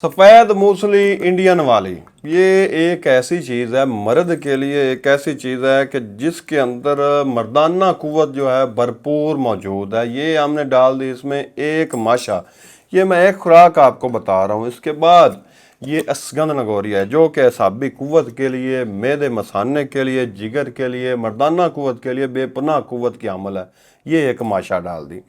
सफ़ेद मूसली इंडियन वाली ये एक ऐसी चीज़ है मर्द के लिए, एक ऐसी चीज़ है कि जिसके अंदर मर्दाना कुव्वत जो है भरपूर मौजूद है। ये हमने डाल दी इसमें एक माशा। ये मैं एक खुराक आपको बता रहा हूँ। इसके बाद ये असगंध नगोरी है जो कि असाबी कुव्वत के लिए, मैदे मसाने के लिए, जिगर के लिए, मर्दाना कुव्वत के लिए बेपनाह कुव्वत की अमल है। ये एक माशा डाल दी।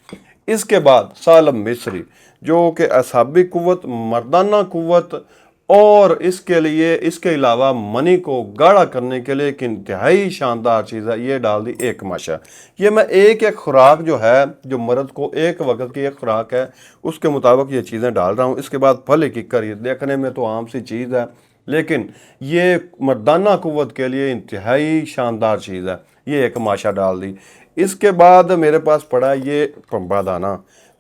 इसके बाद सालम मिस्री जो कि असाबी कुव्वत, मर्दाना कुव्वत और इसके लिए इसके अलावा मनी को गाढ़ा करने के लिए एक इंतहाई शानदार चीज़ है। ये डाल दी एक माशा। ये मैं एक खुराक जो है, जो मर्द को एक वक्त की एक खुराक है, उसके मुताबिक ये चीज़ें डाल रहा हूँ। इसके बाद फल किकर, ये देखने में तो आम सी चीज़ है लेकिन ये मर्दाना कुव्वत के लिए इंतहाई शानदार चीज़ है। ये एक माशा डाल दी। इसके बाद मेरे पास पड़ा ये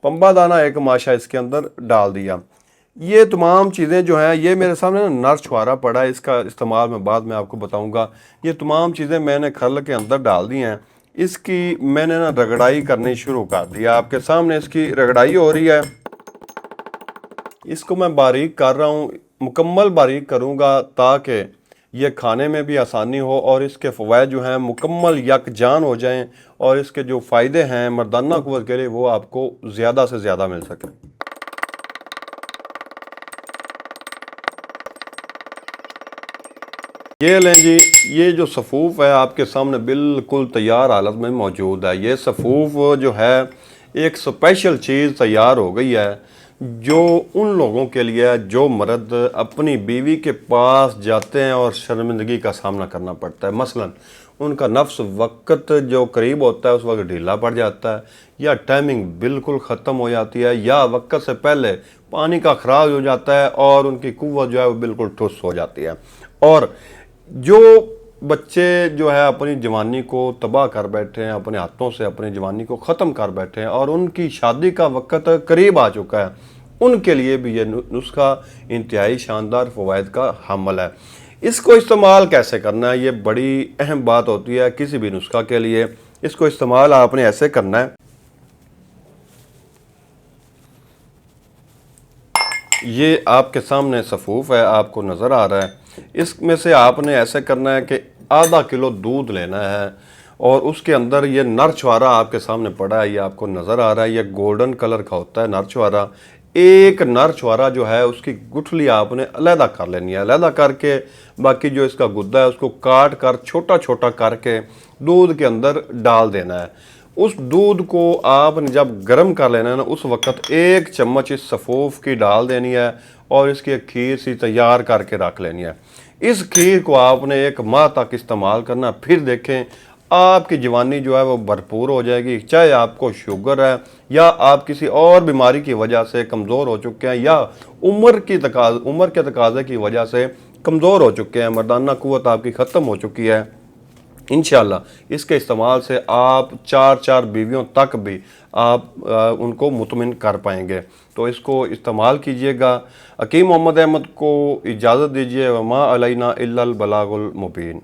पंबा दाना एक माशा इसके अंदर डाल दिया। ये तमाम चीज़ें जो हैं, ये मेरे सामने नर छुआरा पड़ा है, इसका इस्तेमाल मैं बाद में आपको बताऊंगा। ये तमाम चीज़ें मैंने खल के अंदर डाल दी हैं। इसकी मैंने ना रगड़ाई करनी शुरू कर दिया। आपके सामने इसकी रगड़ाई हो रही है। इसको मैं बारीक कर रहा हूँ, मुकम्मल बारीक करूँगा ताकि ये खाने में भी आसानी हो और इसके फ़वाइद जो हैं मुकम्मल यकजान हो जाएं और इसके जो फ़ायदे हैं मर्दाना कुव्वत के लिए वो आपको ज़्यादा से ज़्यादा मिल सकें। ये लें जी, ये जो सफ़ूफ़ है आपके सामने बिल्कुल तैयार हालत में मौजूद है। ये सफ़ूफ़ जो है एक स्पेशल चीज़ तैयार हो गई है जो उन लोगों के लिए है जो मर्द अपनी बीवी के पास जाते हैं और शर्मिंदगी का सामना करना पड़ता है। मसलन उनका नफ्स वक्त जो करीब होता है उस वक्त ढीला पड़ जाता है, या टाइमिंग बिल्कुल ख़त्म हो जाती है, या वक्त से पहले पानी का खराज हो जाता है और उनकी कुव्वत जो है वो बिल्कुल ठुस हो जाती है। और जो बच्चे जो है अपनी जवानी को तबाह कर बैठे हैं, अपने हाथों से अपनी जवानी को ख़त्म कर बैठे हैं और उनकी शादी का वक्त करीब आ चुका है, उनके लिए भी ये नुस्खा इंतहाई शानदार फ़वाइद का हामिल है। इसको इस्तेमाल कैसे करना है, ये बड़ी अहम बात होती है किसी भी नुस्खा के लिए। इसको इस्तेमाल आपने ऐसे करना है, ये आपके सामने सफ़ूफ़ है, आपको नज़र आ रहा है। इसमें से आपने ऐसे करना है कि आधा किलो दूध लेना है और उसके अंदर ये नर छुआरा आपके सामने पड़ा है, ये आपको नज़र आ रहा है। ये गोल्डन कलर का होता है नर छुआरा। एक नर छुआरा जो है उसकी गुठली आपने अलहदा कर लेनी है। अलहदा करके बाकी जो इसका गुद्दा है उसको काट कर छोटा छोटा करके दूध के अंदर डाल देना है। उस दूध को आपने जब गर्म कर लेना है ना, उस वक्त एक चम्मच इस सफ़ूफ़ की डाल देनी है और इसकी एक खीर सी तैयार करके रख लेनी है। इस खीर को आपने एक माह तक इस्तेमाल करना। फिर देखें आपकी जवानी जो है वो भरपूर हो जाएगी। चाहे आपको शुगर है या आप किसी और बीमारी की वजह से कमज़ोर हो चुके हैं या उम्र के तकाज़े की वजह से कमज़ोर हो चुके हैं, मर्दाना कुव्वत आपकी ख़त्म हो चुकी है, इंशाअल्लाह इसके इस्तेमाल से आप चार बीवियों तक भी आप उनको मुतमिन कर पाएंगे। तो इसको इस्तेमाल कीजिएगा। हकीम मोहम्मद अहमद को इजाज़त दीजिए। वमा अलैना इल्लल बलागुल मुबीन।